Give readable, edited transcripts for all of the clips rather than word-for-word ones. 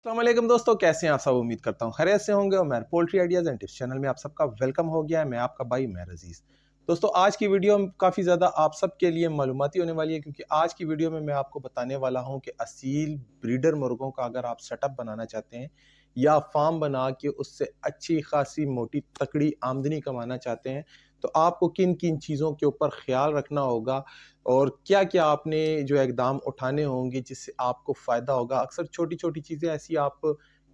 अस्सलामुअलैकुम दोस्तों, कैसे हैं आप सब। उम्मीद करता हूँ खैरियत से होंगे और मैं poultry ideas and tips channel में आप सबका वेलकम हो गया है। मैं आपका भाई मेहर अजीज़। दोस्तों, आज की वीडियो काफ़ी ज़्यादा आप सबके लिए मालूमाती होने वाली है, क्योंकि आज की वीडियो में मैं आपको बताने वाला हूँ कि असील ब्रीडर मुर्गों का अगर आप सेटअप बनाना चाहते हैं या फार्म बना के उससे अच्छी खासी मोटी तकड़ी आमदनी कमाना चाहते हैं, तो आपको किन किन चीज़ों के ऊपर ख्याल रखना होगा और क्या क्या आपने जो इकदाम उठाने होंगे जिससे आपको फ़ायदा होगा। अक्सर छोटी छोटी चीज़ें ऐसी आप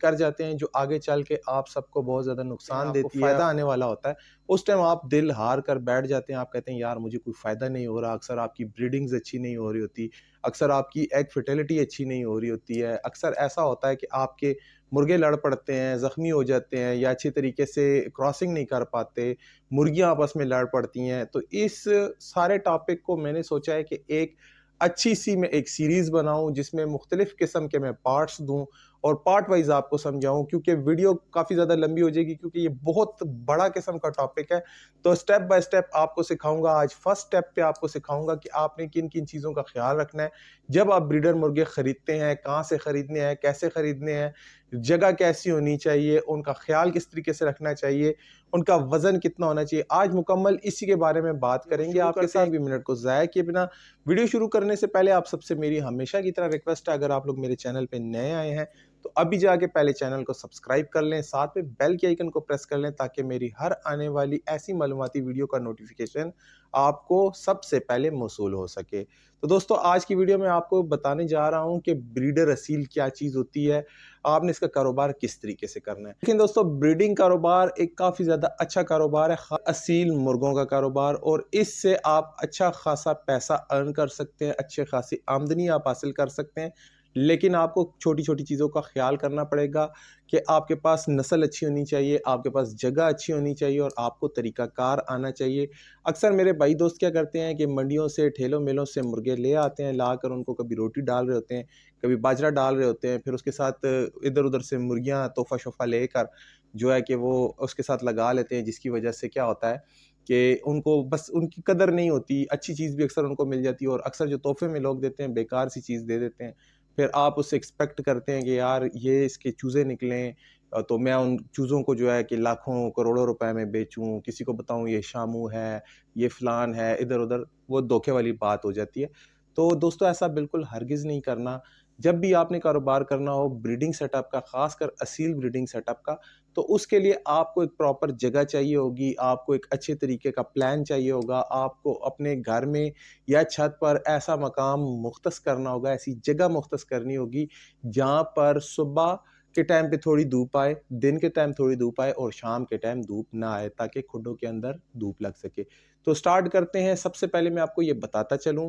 कर जाते हैं जो आगे चल के आप सबको बहुत ज़्यादा नुकसान देती है, फ़ायदा आने वाला होता है। उस टाइम आप दिल हार कर बैठ जाते हैं, आप कहते हैं यार मुझे कोई फ़ायदा नहीं हो रहा। अक्सर आपकी ब्रीडिंग्स अच्छी नहीं हो रही होती, अक्सर आपकी एग फर्टिलिटी अच्छी नहीं हो रही होती है। अक्सर ऐसा होता है कि आपके मुर्गे लड़ पड़ते हैं, ज़ख्मी हो जाते हैं या अच्छी तरीके से क्रॉसिंग नहीं कर पाते, मुर्गियाँ आपस में लड़ पड़ती हैं। तो इस सारे टॉपिक को मैंने सोचा है कि एक अच्छी सी मैं एक सीरीज़ बनाऊँ जिसमें मुख्तलिफ़ किस्म के मैं पार्ट्स दूँ और पार्ट वाइज़ आपको समझाऊँ, क्योंकि वीडियो काफ़ी ज़्यादा लंबी हो जाएगी, क्योंकि ये बहुत बड़ा किस्म का टॉपिक है। तो स्टेप बाय स्टेप आपको सिखाऊँगा। आज फर्स्ट स्टेप पे आपको सिखाऊँगा कि आपने किन-किन चीज़ों का ख़्याल रखना है। जब आप ब्रीडर मुर्गे खरीदते हैं, कहाँ से खरीदने हैं, कैसे खरीदने हैं, जगह कैसी होनी चाहिए, उनका ख़्याल किस तरीके से रखना चाहिए, उनका वज़न कितना होना चाहिए। आज मुकम्मल इसी के बारे में बात करेंगे आपके साथ। 1 भी मिनट को ज़ाया किए बिना वीडियो शुरू करने से पहले आप सबसे मेरी हमेशा की तरह रिक्वेस्ट है, अगर आप लोग मेरे चैनल पे नए आए हैं तो अभी जाके पहले चैनल को सब्सक्राइब कर लें, साथ में बेल के आइकन को प्रेस कर लें ताकि मेरी हर आने वाली ऐसी मालूमाती वीडियो का नोटिफिकेशन आपको सबसे पहले मौसूल हो सके। तो दोस्तों, आज की वीडियो में आपको बताने जा रहा हूं कि ब्रीडर असील क्या चीज़ होती है, आपने इसका कारोबार किस तरीके से करना है। लेकिन दोस्तों, ब्रीडिंग कारोबार एक काफ़ी ज़्यादा अच्छा कारोबार है, असील मुर्गों का कारोबार, और इससे आप अच्छा खासा पैसा अर्न कर सकते हैं, अच्छे खासी आमदनी आप हासिल कर सकते हैं। लेकिन आपको छोटी-छोटी चीज़ों का ख़्याल करना पड़ेगा कि आपके पास नस्ल अच्छी होनी चाहिए, आपके पास जगह अच्छी होनी चाहिए और आपको तरीक़ाकार आना चाहिए। अक्सर मेरे भाई दोस्त क्या करते हैं कि मंडियों से, ठेलों-मेलों से मुर्गे ले आते हैं, लाकर उनको कभी रोटी डाल रहे होते हैं, कभी बाजरा डाल रहे होते हैं, फिर उसके साथ इधर-उधर से मुर्गियाँ तोहफ़ा-शोफ़ा लेकर जो है कि वो उसके साथ लगा लेते हैं, जिसकी वजह से क्या होता है कि उनको बस उनकी कदर नहीं होती। अच्छी चीज़ भी अक्सर उनको मिल जाती है और अक्सर जो तोहफ़े में लोग देते हैं, बेकार सी चीज़ दे देते हैं। फिर आप उससे एक्सपेक्ट करते हैं कि यार ये इसके चूज़े निकलें, तो मैं उन चूज़ों को जो है कि लाखों करोड़ों रुपए में बेचूँ, किसी को बताऊँ ये शामू है, ये फ़लान है, इधर-उधर वो धोखे वाली बात हो जाती है। तो दोस्तों, ऐसा बिल्कुल हरगिज़ नहीं करना। जब भी आपने कारोबार करना हो ब्रीडिंग सेटअप का, ख़ासकर असील ब्रीडिंग सेटअप का, तो उसके लिए आपको एक प्रॉपर जगह चाहिए होगी, आपको एक अच्छे तरीके का प्लान चाहिए होगा, आपको अपने घर में या छत पर ऐसा मकाम मुख्तस करना होगा, ऐसी जगह मुख्तस करनी होगी जहाँ पर सुबह के टाइम पे थोड़ी धूप आए, दिन के टाइम थोड़ी धूप आए और शाम के टाइम धूप ना आए, ताकि खुडों के अंदर धूप लग सके। तो स्टार्ट करते हैं। सबसे पहले मैं आपको ये बताता चलूँ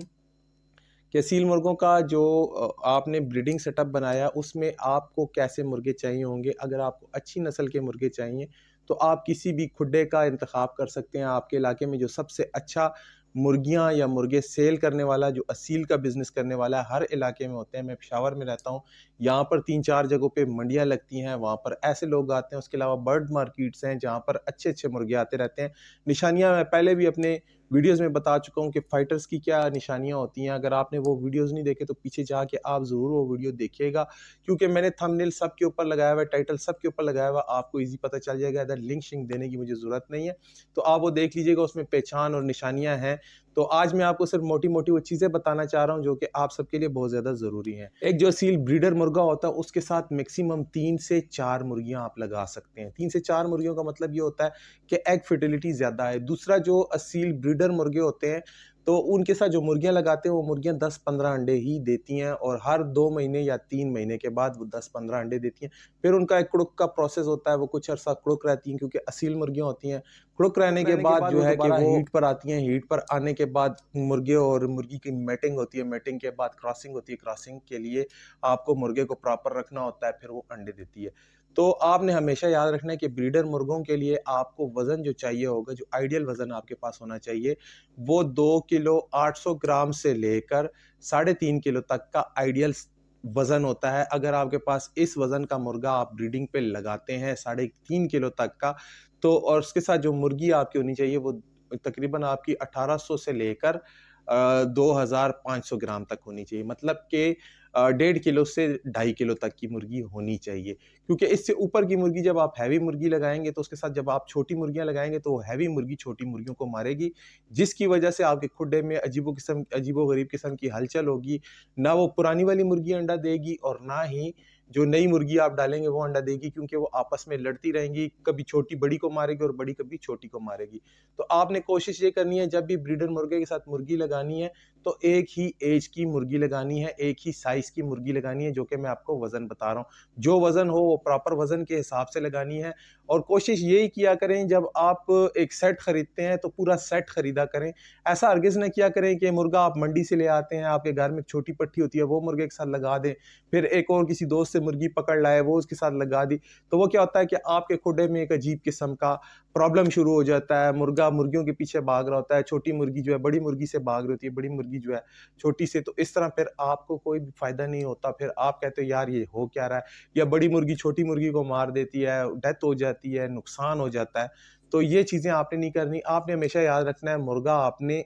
कि सील मुर्गों का जो आपने ब्रीडिंग सेटअप बनाया उसमें आपको कैसे मुर्गे चाहिए होंगे। अगर आपको अच्छी नस्ल के मुर्गे चाहिए तो आप किसी भी खुडे का इंतखाब कर सकते हैं। आपके इलाके में जो सबसे अच्छा मुर्गियां या मुर्गे सेल करने वाला, जो असील का बिजनेस करने वाला है, हर इलाके में होते हैं। मैं पेशावर में रहता हूँ, यहाँ पर 3-4 जगहों पे मंडियाँ लगती हैं, वहाँ पर ऐसे लोग आते हैं। उसके अलावा बर्ड मार्केट्स हैं जहाँ पर अच्छे अच्छे मुर्गे आते रहते हैं। निशानियाँ मैं पहले भी अपने वीडियोज़ में बता चुका हूँ कि फ़ाइटर्स की क्या निशानियाँ होती हैं। अगर आपने वो वीडियोज़ नहीं देखे तो पीछे जाके आप ज़रूर वो वीडियो देखिएगा, क्योंकि मैंने थंबनेल सबके ऊपर लगाया हुआ है, टाइटल सबके ऊपर लगाया हुआ है, आपको ईज़ी पता चल जाएगा। इधर लिंक-शिंक देने की मुझे ज़रूरत नहीं है, तो आप वो देख लीजिएगा, उसमें पहचान और निशानियाँ हैं। तो आज मैं आपको सिर्फ़ मोटी-मोटी वो चीज़ें बताना चाह रहा हूँ जो कि आप सबके लिए बहुत ज़्यादा ज़रूरी हैं। एक जो असील ब्रीडर मुर्गा होता है उसके साथ मैक्सिमम 3 से 4 मुर्गियाँ आप लगा सकते हैं। 3 से 4 मुर्गियों का मतलब ये होता है कि एग फर्टिलिटी ज़्यादा है। दूसरा, जो असील ब्रीडर मुर्गे होते हैं तो उनके साथ जो मुर्गियाँ लगाते हैं वो मुर्गियाँ 10-15 अंडे ही देती हैं और हर 2 महीने या 3 महीने के बाद वो 10-15 अंडे देती हैं। फिर उनका एक कुड़ुक का प्रोसेस होता है, वो कुछ अरसा कुड़ुक रहती हैं, क्योंकि असील मुर्गियाँ होती हैं। कुड़ुक रहने के बाद जो है कि वो हीट पर आती हैं। हीट पर आने के बाद मुर्गे और मुर्गी की मैटिंग होती है। मैटिंग के बाद क्रॉसिंग होती है। क्रॉसिंग के लिए आपको मुर्गे को प्रॉपर रखना होता है, फिर वो अंडे देती है। तो आपने हमेशा याद रखना है कि ब्रीडर मुर्गों के लिए आपको वज़न जो चाहिए होगा, जो आइडियल वज़न आपके पास होना चाहिए, वो 2 किलो 800 ग्राम से लेकर 3.5 किलो तक का आइडियल वज़न होता है। अगर आपके पास इस वज़न का मुर्गा आप ब्रीडिंग पे लगाते हैं 3.5 किलो तक का, तो और उसके साथ जो मुर्गी आपकी होनी चाहिए वो तकरीबन आपकी 1800 से लेकर 2500 ग्राम तक होनी चाहिए। मतलब कि 1.5 किलो से 2.5 किलो तक की मुर्गी होनी चाहिए, क्योंकि इससे ऊपर की मुर्गी जब आप हैवी मुर्गी लगाएंगे तो उसके साथ जब आप छोटी मुर्गियां लगाएंगे तो हैवी मुर्गी छोटी मुर्गियों को मारेगी, जिसकी वजह से आपके खुडे में अजीबो गरीब किस्म की हलचल होगी। ना वो पुरानी वाली मुर्गी अंडा देगी और ना ही जो नई मुर्गी आप डालेंगे वो अंडा देगी, क्योंकि वो आपस में लड़ती रहेंगी, कभी छोटी बड़ी को मारेगी और बड़ी कभी छोटी को मारेगी। तो आपने कोशिश ये करनी है जब भी ब्रीडर मुर्गे के साथ मुर्गी लगानी है तो एक ही एज की मुर्गी लगानी है, एक ही साइज की मुर्गी लगानी है, जो कि मैं आपको वजन बता रहा हूँ। जो वजन हो वो प्रॉपर वजन के हिसाब से लगानी है। और कोशिश यही किया करें जब आप एक सेट खरीदते हैं तो पूरा सेट खरीदा करें। ऐसा हरगिज न किया करें कि मुर्गा आप मंडी से ले आते हैं, आपके घर में एक छोटी पट्टी होती है वो मुर्गे के साथ लगा दें, फिर एक और किसी दोस्त से मुर्गी पकड़ लाए वो उसके साथ लगा दी, तो वो क्या होता है कि आपके खुडे में एक अजीब किस्म का प्रॉब्लम शुरू हो जाता है। मुर्गा मुर्गियों के पीछे भाग रहा होता है, छोटी मुर्गी जो है बड़ी मुर्गी से भाग रही होती है, बड़ी मुर्गी जो है छोटी से। तो इस तरह फिर आपको कोई भी फायदा नहीं होता। फिर आप कहते हो यार ये हो क्या रहा है, या बड़ी मुर्गी छोटी मुर्गी को मार देती है, डेथ हो जाती है, नुकसान हो जाता है। तो ये चीजें आपने नहीं करनी। आपने हमेशा याद रखना है मुर्गा आपने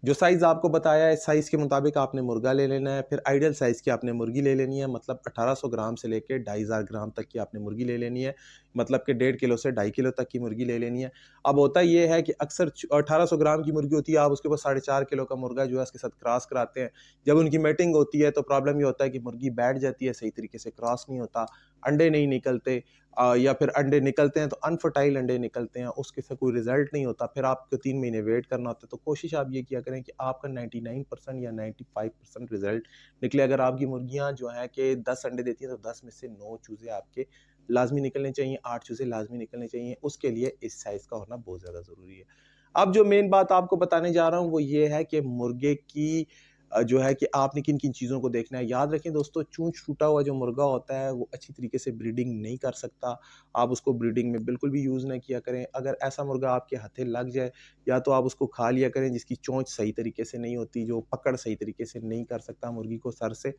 जो साइज़ आपको बताया है, इस साइज़ के मुताबिक आपने मुर्गा ले लेना है। फिर आइडियल साइज़ की आपने मुर्गी ले लेनी है, मतलब 1800 ग्राम से लेके 2500 ग्राम तक की आपने मुर्गी ले लेनी है, मतलब कि 1.5 किलो से 2.5 किलो तक की मुर्गी ले लेनी है। अब होता ये है कि अक्सर 1800 ग्राम की मुर्गी होती है, आप उसके ऊपर 4.5 किलो का मुर्गा जो है उसके साथ क्रॉस कराते हैं। जब उनकी मैटिंग होती है तो प्रॉब्लम ये होता है कि मुर्गी बैठ जाती है, सही तरीके से क्रॉस नहीं होता, अंडे नहीं निकलते, या फिर अंडे निकलते हैं तो अनफर्टाइल अंडे निकलते हैं, उसके से कोई रिजल्ट नहीं होता। फिर आपको 3 महीने वेट करना होता है। तो कोशिश आप ये किया करें कि आपका 99% या 95% रिजल्ट निकले। अगर आपकी मुर्गियां जो है कि 10 अंडे देती हैं तो 10 में से 9 चूज़े आपके लाजमी निकलने चाहिए, 8 चूज़े लाजमी निकलने चाहिए। उसके लिए इस साइज़ का होना बहुत ज़्यादा ज़रूरी है। अब जो मेन बात आपको बताने जा रहा हूँ वो ये है कि मुर्गे की जो है कि आपने किन-किन चीज़ों को देखना है। याद रखें दोस्तों, चूंच टूटा हुआ जो मुर्गा होता है वो अच्छी तरीके से ब्रीडिंग नहीं कर सकता। आप उसको ब्रीडिंग में बिल्कुल भी यूज़ ना किया करें। अगर ऐसा मुर्गा आपके हथे लग जाए, या तो आप उसको खा लिया करें जिसकी चोंच सही तरीके से नहीं होती, जो पकड़ सही तरीके से नहीं कर सकता मुर्गी को सर से,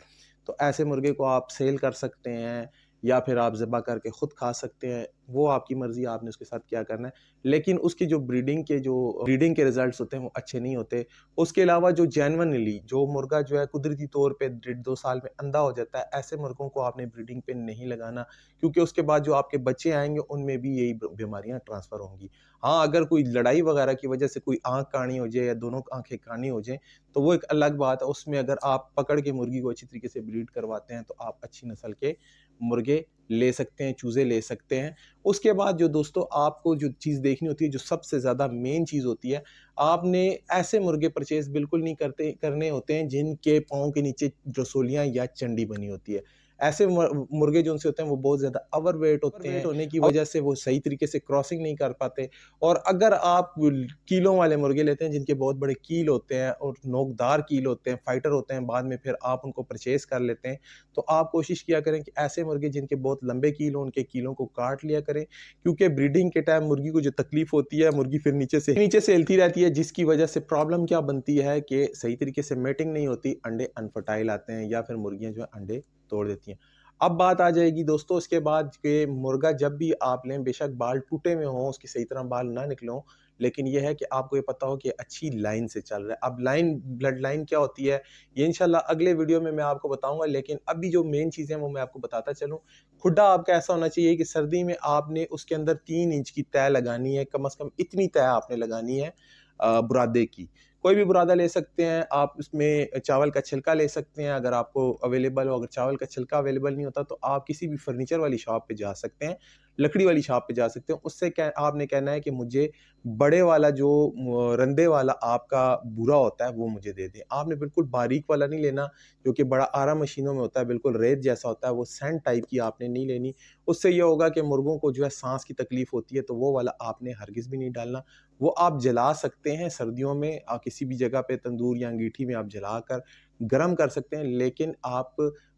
तो ऐसे मुर्गे को आप सेल कर सकते हैं या फिर आप ज़िब्हा करके खुद खा सकते हैं। वो आपकी मर्ज़ी, आपने उसके साथ क्या करना है। लेकिन उसकी जो ब्रीडिंग के रिज़ल्ट्स होते हैं वो अच्छे नहीं होते। उसके अलावा जो जेन्युइनली जो मुर्गा जो है कुदरती तौर पे 1.5-2 साल में अंधा हो जाता है, ऐसे मुर्गों को आपने ब्रीडिंग पे नहीं लगाना, क्योंकि उसके बाद जो आपके बच्चे आएँगे उनमें भी यही बीमारियाँ ट्रांसफ़र होंगी। हाँ, अगर कोई लड़ाई वगैरह की वजह से कोई आँख कानी हो जाए या दोनों आँखें कानी हो जाएँ, तो वो एक अलग बात है। उसमें अगर आप पकड़ के मुर्गी को अच्छी तरीके से ब्रीड करवाते हैं तो आप अच्छी नस्ल के मुर्गे ले सकते हैं, चूज़े ले सकते हैं। उसके बाद जो दोस्तों आपको जो चीज़ देखनी होती है, जो सबसे ज़्यादा मेन चीज़ होती है, आपने ऐसे मुर्गे परचेज़ बिल्कुल नहीं करने होते हैं जिनके पाँव के नीचे रसोलियाँ या चंडी बनी होती है। ऐसे मुर्गे जो उनसे होते हैं वो बहुत ज़्यादा ओवरवेट होते हैं, होने की वजह से वो सही तरीके से क्रॉसिंग नहीं कर पाते। और अगर आप कीलों वाले मुर्गे लेते हैं जिनके बहुत बड़े कील होते हैं और नोकदार कील होते हैं, फाइटर होते हैं, बाद में फिर आप उनको परचेज़ कर लेते हैं, तो आप कोशिश किया करें कि ऐसे मुर्गे जिनके बहुत लंबे कील हों, उनके कीलों को काट लिया करें, क्योंकि ब्रीडिंग के टाइम मुर्गी को जो तकलीफ होती है, मुर्गी फिर नीचे से हिलती रहती है, जिसकी वजह से प्रॉब्लम क्या बनती है कि सही तरीके से मेटिंग नहीं होती, अंडे अनफर्टाइल आते हैं या फिर मुर्गियां जो है अंडे तोड़ देती हैं। अब बात आ जाएगी दोस्तों इसके बाद कि मुर्गा जब भी आप लें, बेशक बाल टूटे हुए हों, उसकी सही तरह बाल ना निकले हों, लेकिन ये है कि आपको ये पता हो कि अच्छी लाइन से चल रहा है। अब ब्लड लाइन क्या होती है, ये इंशाल्लाह अगले वीडियो में मैं आपको बताऊंगा, लेकिन अभी जो मेन चीज़ें हैं वो मैं आपको बताता चलूँ। खुड्डा आपका ऐसा होना चाहिए कि सर्दी में आपने उसके अंदर 3 इंच की तय लगानी है, कम से कम इतनी तय आपने लगानी है बुरादे की। कोई भी बुरादा ले सकते हैं आप, उसमें चावल का छिलका ले सकते हैं अगर आपको अवेलेबल हो। अगर चावल का छिलका अवेलेबल नहीं होता तो आप किसी भी फर्नीचर वाली शॉप पे जा सकते हैं, लकड़ी वाली शॉप पे जा सकते हैं। उससे क्या आपने कहना है कि मुझे बड़े वाला जो रंदे वाला आपका बूरा होता है वो मुझे दे दें। आपने बिल्कुल बारीक वाला नहीं लेना जो कि बड़ा आरा मशीनों में होता है, बिल्कुल रेत जैसा होता है, वो सैंड टाइप की आपने नहीं लेनी। उससे ये होगा कि मुर्गों को जो है सांस की तकलीफ होती है, तो वो वाला आपने हरगिज़ भी नहीं डालना। वो आप जला सकते हैं सर्दियों में, किसी भी जगह पे तंदूर या अंगीठी में आप जलाकर गर्म कर सकते हैं, लेकिन आप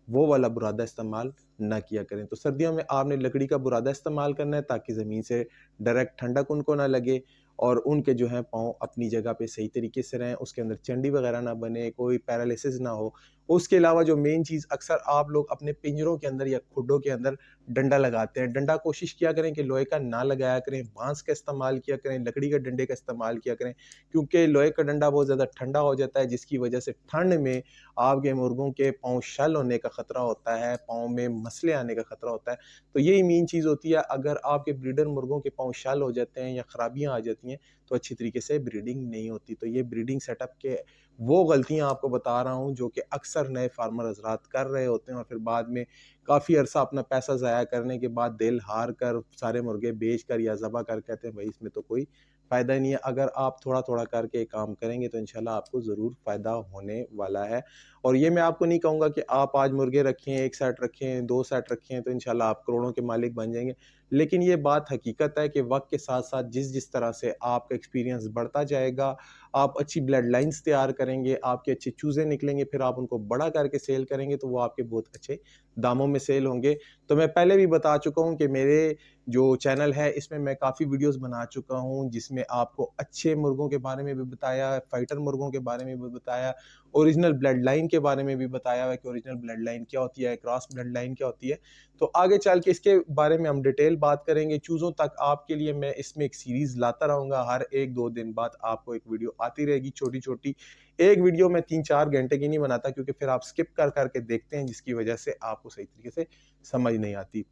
वो वाला बुरादा इस्तेमाल ना किया करें। तो सर्दियों में आपने लकड़ी का बुरादा इस्तेमाल करना है ताकि ज़मीन से डायरेक्ट ठंडक उनको ना लगे और उनके जो है पाँव अपनी जगह पे सही तरीके से रहें, उसके अंदर चंडी वगैरह ना बने, कोई पैरालिसिस ना हो। उसके अलावा जो मेन चीज़ अक्सर आप लोग अपने पिंजरों के अंदर या खुडों के अंदर डंडा लगाते हैं। डंडा कोशिश किया करें कि लोहे का ना लगाया करें, बाँस का इस्तेमाल किया करें, लकड़ी के डंडे का इस्तेमाल किया करें, क्योंकि लोहे का डंडा बहुत ज़्यादा ठंडा हो जाता है, जिसकी वजह से ठंड में आपके मुर्गों के पाँव शल होने का ख़तरा होता है, पाँव में मसले आने का ख़तरा होता है। तो यही मेन चीज़ होती है, अगर आपके ब्रीडर मुर्गों के पाँव शल हो जाते हैं या ख़राबियाँ आ जाती हैं, तो अच्छी तरीके से ब्रीडिंग नहीं होती। तो ये ब्रीडिंग सेटअप के वो गलतियाँ आपको बता रहा हूँ जो कि अक्सर नए फार्मर हज़रात कर रहे होते हैं और फिर बाद में काफ़ी अरसा अपना पैसा ज़ाया करने के बाद दिल हार कर सारे मुर्गे बेच कर या ज़बह कर कहते हैं भाई इसमें तो कोई फ़ायदा ही नहीं है। अगर आप थोड़ा-थोड़ा करके काम करेंगे तो इंशाल्लाह आपको ज़रूर फ़ायदा होने वाला है। और ये मैं आपको नहीं कहूँगा कि आप आज मुर्गे रखें, 1 सेट रखें, 2 सेट रखें तो इंशाल्लाह आप करोड़ों के मालिक बन जाएँगे। लेकिन ये बात हकीकत है कि वक़्त के साथ-साथ जिस-जिस तरह से आपका एक्सपीरियंस बढ़ता जाएगा, आप अच्छी ब्लड लाइन्स तैयार करेंगे, आपके अच्छे चूज़े निकलेंगे, फिर आप उनको बड़ा करके सेल करेंगे तो वो आपके बहुत अच्छे दामों में सेल होंगे। तो मैं पहले भी बता चुका हूँ कि मेरे जो चैनल है इसमें मैं काफ़ी वीडियोज़ बना चुका हूँ, जिसमें आपको अच्छे मुर्गों के बारे में भी बताया, फाइटर मुर्गों के बारे में भी बताया, ओरिजिनल ब्लड लाइन के बारे में भी बताया हुआ है कि ओरिजिनल ब्लड लाइन क्या होती है, क्रॉस ब्लड लाइन क्या होती है। तो आगे चल के इसके बारे में हम डिटेल बात करेंगे। चूज़ों तक आपके लिए मैं इसमें एक सीरीज़ लाता रहूँगा, हर 1-2 दिन बाद आपको एक वीडियो आती रहेगी छोटी-छोटी। एक वीडियो मैं 3-4 घंटे की नहीं बनाता क्योंकि फिर आप स्किप कर के देखते हैं जिसकी वजह से आपको सही तरीके से समझ नहीं आती।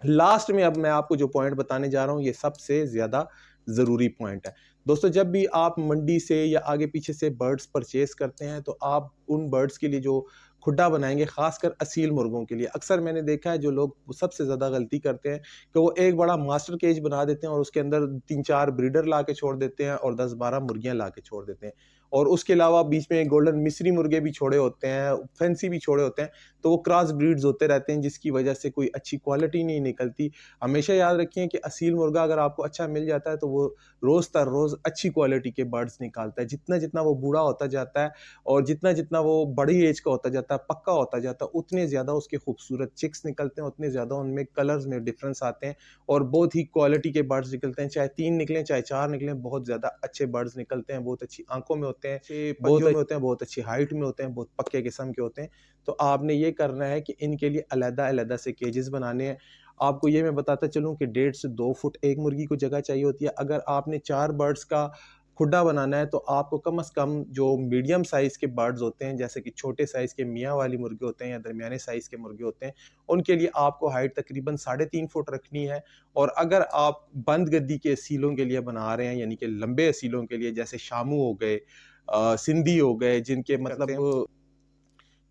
लास्ट में अब मैं आपको जो पॉइंट बताने जा रहा हूँ ये सबसे ज़्यादा ज़रूरी पॉइंट है। दोस्तों जब भी आप मंडी से या आगे पीछे से बर्ड्स परचेज़ करते हैं तो आप उन बर्ड्स के लिए जो खुड्डा बनाएँगे ख़ासकर असील मुर्गों के लिए। अक्सर मैंने देखा है जो लोग सबसे ज़्यादा गलती करते हैं कि वो एक बड़ा मास्टर केज बना देते हैं और उसके अंदर 3-4 ब्रीडर ला के छोड़ देते हैं और 10-12 मुर्गियाँ ला के छोड़ देते हैं। और उसके अलावा बीच में गोल्डन मिस्री मुर्गे भी छोड़े होते हैं, फैंसी भी छोड़े होते हैं, तो वो क्रॉस ब्रीड्स होते रहते हैं जिसकी वजह से कोई अच्छी क्वालिटी नहीं निकलती। हमेशा याद रखिए कि असील मुर्गा अगर आपको अच्छा मिल जाता है तो वो रोज़ तर रोज़ अच्छी क्वालिटी के बर्ड्स निकालता है। जितना-जितना वो बूढ़ा होता जाता है और जितना-जितना वो बड़ी एज का होता जाता है, पक्का होता जाता है, उतने ज़्यादा उसके खूबसूरत चिक्स निकलते हैं, उतने ज़्यादा उनमें कलर्स में डिफरेंस आते हैं और बहुत ही क्वालिटी के बर्ड्स निकलते हैं। चाहे 3 निकलें, चाहे 4 निकलें, बहुत ज़्यादा अच्छे बर्ड्स निकलते हैं, बहुत अच्छी आँखों में होते हैं, अच्छे पंजों में होते हैं, बहुत अच्छी हाइट में होते हैं, बहुत पक्के किस्म के होते हैं। तो आपने ये करना है कि इनके लिए अलग-अलग से केजेस बनाने हैं। आपको ये मैं बताता चलूँ कि 1.5 से 2 फुट एक मुर्गी को जगह चाहिए होती है। अगर आपने 4 बर्ड्स का खुड्डा बनाना है तो आपको कम से कम जो मीडियम साइज़ के बर्ड्स होते हैं, जैसे कि छोटे साइज़ के मियाँ वाली मुर्गे होते हैं या दरमियाने साइज़ के मुर्गे होते हैं, उनके लिए आपको हाइट तकरीबन 3.5 फुट रखनी है। और अगर आप बंद गद्दी के असीलों के लिए बना रहे हैं, यानी कि लंबे असीलों के लिए जैसे शामू हो गए, सिंधी हो गए, जिनके मतलब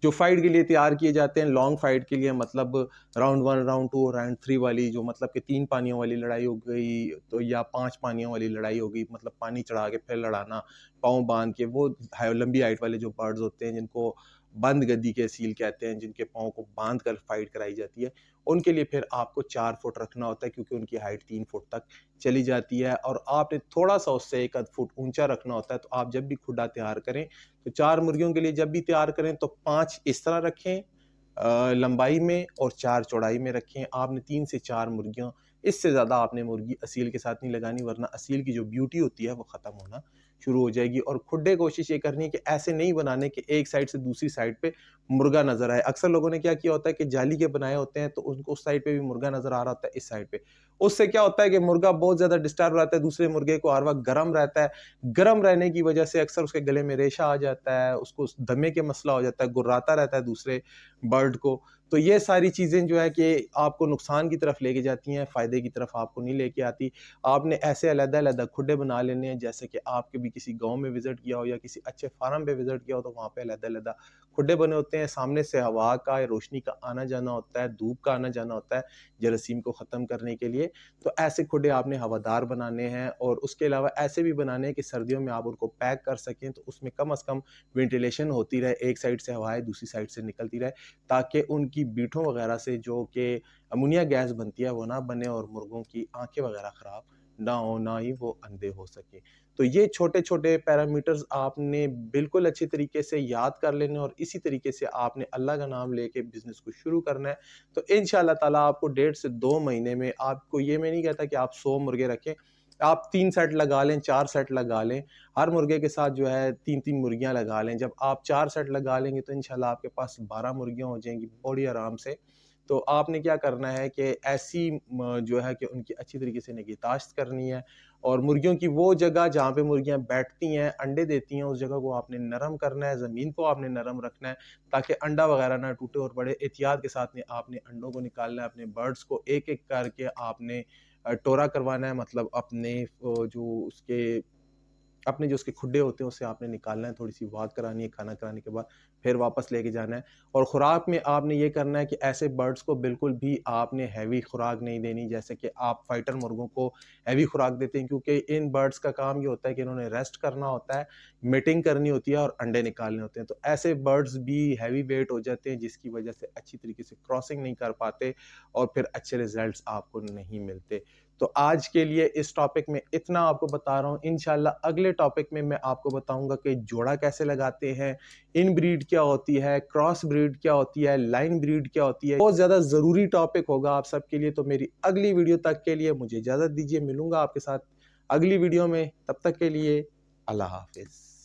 जो फाइट के लिए तैयार किए जाते हैं, लॉन्ग फाइट के लिए मतलब राउंड 1, राउंड 2 और राउंड 3 वाली जो मतलब कि 3 पानियों वाली लड़ाई हो गई तो या 5 पानियों वाली लड़ाई हो गई, मतलब पानी चढ़ा के फिर लड़ाना, पाँव बाँध के, वो लंबी हाइट वाले जो बर्ड्स होते हैं जिनको बंद गद्दी के सील कहते हैं, जिनके पाँव को बाँध कर फाइट कराई जाती है, उनके लिए फिर आपको 4 फुट रखना होता है क्योंकि उनकी हाइट 3 फुट तक चली जाती है और आपने थोड़ा-सा उससे 1 आध फुट ऊँचा रखना होता है। तो आप जब भी खुड्डा तैयार करें तो 4 मुर्गियों के लिए जब भी तैयार करें तो 5 इस तरह रखें लंबाई में और 4 चौड़ाई में रखें। आपने 3 से 4 मुर्गियाँ, इससे ज़्यादा आपने मुर्गी असील के साथ नहीं लगानी वरना असील की जो ब्यूटी होती है वो ख़त्म होना शुरू हो जाएगी। और खुड्डे कोशिश ये करनी है कि ऐसे नहीं बनाने कि एक साइड से दूसरी साइड पे मुर्गा नज़र आए। अक्सर लोगों ने क्या किया होता है कि जाली के बनाए होते हैं तो उनको उस साइड पे भी मुर्गा नज़र आ रहा होता है, इस साइड पे। उससे क्या होता है कि मुर्गा बहुत ज़्यादा डिस्टर्ब रहता है, दूसरे मुर्गे को हर वक़्त गरम रहता है। गरम रहने की वजह से अक्सर उसके गले में रेशा आ जाता है, उसको दमे के मसला हो जाता है, गुर्राता रहता है दूसरे बर्ड को। तो ये सारी चीज़ें जो है कि आपको नुकसान की तरफ लेके जाती हैं, फ़ायदे की तरफ आपको नहीं लेके आती। आपने ऐसे अलग-अलग खुड्डे बना लेने हैं, जैसे कि आप कभी किसी गाँव में विज़िट किया हो या किसी अच्छे फार्म पे विज़िट किया हो, तो वहाँ पे अलग-अलग खुड्डे बने होते हैं। सामने से हवा का, रोशनी का आना-जाना होता है, धूप का आना-जाना होता है, जरासीम को ख़त्म करने के लिए। तो ऐसे खुड्डे आपने हवादार बनाने हैं और उसके अलावा ऐसे भी बनाने हैं कि सर्दियों में आप उनको पैक कर सकें, तो उसमें कम से कम वेंटिलेशन होती रहे, एक साइड से हवाएँ दूसरी साइड से निकलती रहे, ताकि उनकी बीठों वगैरह से जो कि अमोनिया गैस बनती है वो ना बने और मुर्गों की आँखें वगैरह ख़राब ना हो, ना ही वो अंधे हो सकें। तो ये छोटे-छोटे पैरामीटर्स आपने बिल्कुल अच्छे तरीके से याद कर लेने और इसी तरीके से आपने अल्लाह का नाम लेके बिज़नेस को शुरू करना है। तो इंशाअल्लाह ताला आपको 1.5 से 2 महीने में, आपको ये मैं नहीं कहता कि आप 100 मुर्गे रखें, आप 3 सेट लगा लें, 4 सेट लगा लें, हर मुर्गे के साथ जो है 3-3 मुर्गियाँ लगा लें। जब आप 4 सेट लगा लेंगे तो इंशाल्लाह आपके पास 12 मुर्गियाँ हो जाएँगी बड़ी आराम से। तो आपने क्या करना है कि ऐसी जो है कि उनकी अच्छी तरीके से निगहदाश्त करनी है और मुर्गियों की वो जगह जहाँ पे मुर्गियाँ बैठती हैं, अंडे देती हैं, उस जगह को आपने नरम करना है, ज़मीन को आपने नरम रखना है ताकि अंडा वगैरह ना टूटे और बड़े एहतियात के साथ में आपने अंडों को निकालना है। अपने बर्ड्स को एक-एक करके आपने टोरा करवाना है, मतलब अपने जो उसके खुड्डे होते हैं उससे आपने निकालना है, थोड़ी-सी वॉक करानी है, खाना खिलाने के बाद फिर वापस लेके जाना है। और खुराक में आपने ये करना है कि ऐसे बर्ड्स को बिल्कुल भी आपने हैवी खुराक नहीं देनी, जैसे कि आप फाइटर मुर्गों को हैवी खुराक देते हैं, क्योंकि इन बर्ड्स का काम ये होता है कि इन्होंने रेस्ट करना होता है, मेटिंग करनी होती है और अंडे निकालने होते हैं। तो ऐसे बर्ड्स भी हैवी वेट हो जाते हैं, जिसकी वजह से अच्छी तरीके से क्रॉसिंग नहीं कर पाते और फिर अच्छे रिजल्ट्स आपको नहीं मिलते। तो आज के लिए इस टॉपिक में इतना आपको बता रहा हूँ। इंशाल्लाह अगले टॉपिक में मैं आपको बताऊंगा कि जोड़ा कैसे लगाते हैं, इन ब्रीड क्या होती है, क्रॉस ब्रीड क्या होती है, लाइन ब्रीड क्या होती है। बहुत ज़्यादा ज़रूरी टॉपिक होगा आप सबके लिए। तो मेरी अगली वीडियो तक के लिए मुझे इजाज़त दीजिए, मिलूंगा आपके साथ अगली वीडियो में। तब तक के लिए अल्लाह हाफिज़।